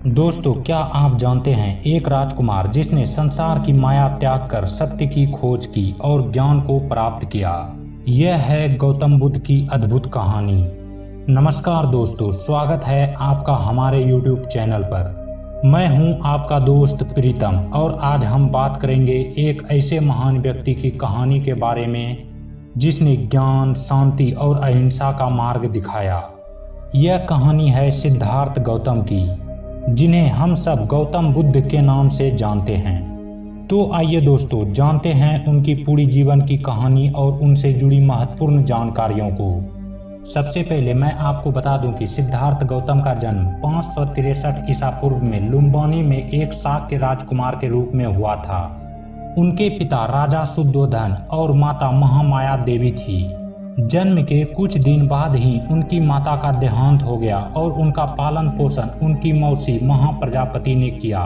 दोस्तों, क्या आप जानते हैं एक राजकुमार जिसने संसार की माया त्याग कर सत्य की खोज की और ज्ञान को प्राप्त किया। यह है गौतम बुद्ध की अद्भुत कहानी। नमस्कार दोस्तों, स्वागत है आपका हमारे YouTube चैनल पर। मैं हूं आपका दोस्त प्रीतम और आज हम बात करेंगे एक ऐसे महान व्यक्ति की कहानी के बारे में जिसने ज्ञान, शांति और अहिंसा का मार्ग दिखाया। यह कहानी है सिद्धार्थ गौतम की, जिन्हें हम सब गौतम बुद्ध के नाम से जानते हैं। तो आइए दोस्तों, जानते हैं उनकी पूरी जीवन की कहानी और उनसे जुड़ी महत्वपूर्ण जानकारियों को। सबसे पहले मैं आपको बता दूं कि सिद्धार्थ गौतम का जन्म 563 ईसा पूर्व में लुम्बिनी में एक शाक्य राजकुमार के रूप में हुआ था। उनके पिता राजा शुद्धोधन और माता महामाया देवी थी। जन्म के कुछ दिन बाद ही उनकी माता का देहांत हो गया और उनका पालन पोषण उनकी मौसी महाप्रजापति ने किया।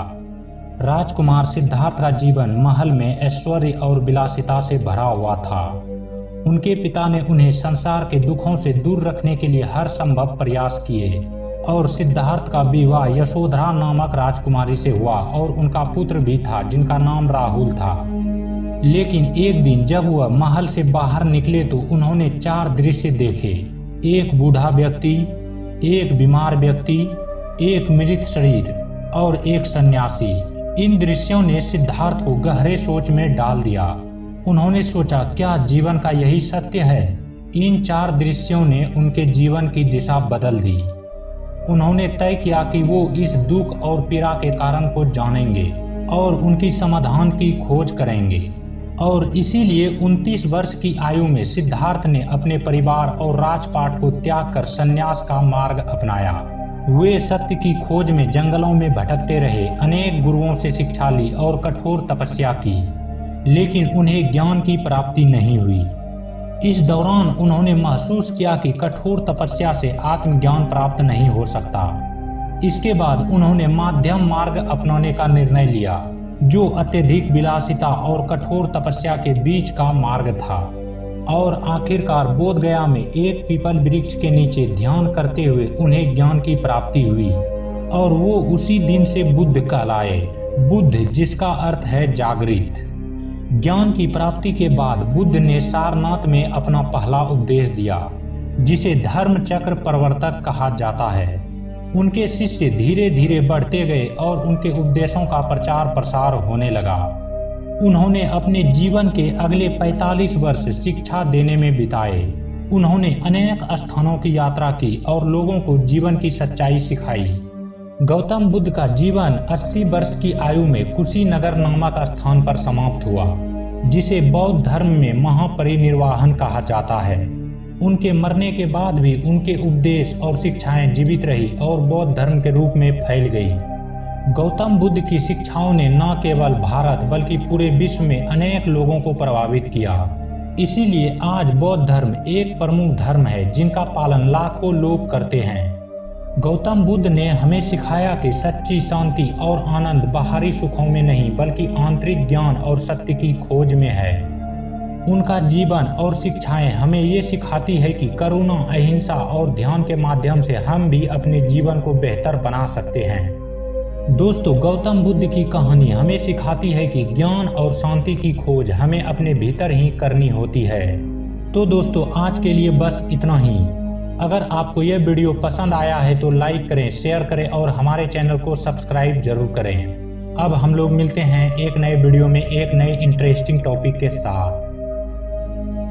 राजकुमार सिद्धार्थ का जीवन महल में ऐश्वर्य और विलासिता से भरा हुआ था। उनके पिता ने उन्हें संसार के दुखों से दूर रखने के लिए हर संभव प्रयास किए और सिद्धार्थ का विवाह यशोधरा नामक राजकुमारी से हुआ और उनका पुत्र भी था जिनका नाम राहुल था। लेकिन एक दिन जब वह महल से बाहर निकले तो उन्होंने 4 दृश्य देखे। एक बूढ़ा व्यक्ति, एक बीमार व्यक्ति, एक मृत शरीर और एक सन्यासी। इन दृश्यों ने सिद्धार्थ को गहरे सोच में डाल दिया। उन्होंने सोचा, क्या जीवन का यही सत्य है? इन 4 दृश्यों ने उनके जीवन की दिशा बदल दी। उन्होंने तय किया कि वो इस दुख और पीड़ा के कारण को जानेंगे और उनकी समाधान की खोज करेंगे। और इसीलिए 29 वर्ष की आयु में सिद्धार्थ ने अपने परिवार और राजपाट को त्याग कर संन्यास का मार्ग अपनाया। वे सत्य की खोज में जंगलों में भटकते रहे, अनेक गुरुओं से शिक्षा ली और कठोर तपस्या की, लेकिन उन्हें ज्ञान की प्राप्ति नहीं हुई। इस दौरान उन्होंने महसूस किया कि कठोर तपस्या से आत्मज्ञान प्राप्त नहीं हो सकता। इसके बाद उन्होंने मध्यम मार्ग अपनाने का निर्णय लिया, जो अत्यधिक विलासिता और कठोर तपस्या के बीच का मार्ग था। और आखिरकार बोधगया में एक पीपल वृक्ष के नीचे ध्यान करते हुए उन्हें ज्ञान की प्राप्ति हुई और वो उसी दिन से बुद्ध कहलाए। बुद्ध, जिसका अर्थ है जागृत। ज्ञान की प्राप्ति के बाद बुद्ध ने सारनाथ में अपना पहला उपदेश दिया, जिसे धर्म चक्र प्रवर्तक कहा जाता है। उनके शिष्य धीरे धीरे बढ़ते गए और उनके उपदेशों का प्रचार प्रसार होने लगा। उन्होंने अपने जीवन के अगले 45 वर्ष शिक्षा देने में बिताए। उन्होंने अनेक स्थानों की यात्रा की और लोगों को जीवन की सच्चाई सिखाई। गौतम बुद्ध का जीवन 80 वर्ष की आयु में कुशीनगर नामक स्थान पर समाप्त हुआ, जिसे बौद्ध धर्म में महापरिनिर्वाण कहा जाता है। उनके मरने के बाद भी उनके उपदेश और शिक्षाएं जीवित रही और बौद्ध धर्म के रूप में फैल गई। गौतम बुद्ध की शिक्षाओं ने न केवल भारत बल्कि पूरे विश्व में अनेक लोगों को प्रभावित किया। इसीलिए आज बौद्ध धर्म एक प्रमुख धर्म है जिनका पालन लाखों लोग करते हैं। गौतम बुद्ध ने हमें सिखाया कि सच्ची शांति और आनंद बाहरी सुखों में नहीं बल्कि आंतरिक ज्ञान और सत्य की खोज में है। उनका जीवन और शिक्षाएं हमें ये सिखाती है कि करुणा, अहिंसा और ध्यान के माध्यम से हम भी अपने जीवन को बेहतर बना सकते हैं। दोस्तों, गौतम बुद्ध की कहानी हमें सिखाती है कि ज्ञान और शांति की खोज हमें अपने भीतर ही करनी होती है। तो दोस्तों, आज के लिए बस इतना ही। अगर आपको यह वीडियो पसंद आया है तो लाइक करें, शेयर करें और हमारे चैनल को सब्सक्राइब जरूर करें। अब हम लोग मिलते हैं एक नए वीडियो में एक नए इंटरेस्टिंग टॉपिक के साथ।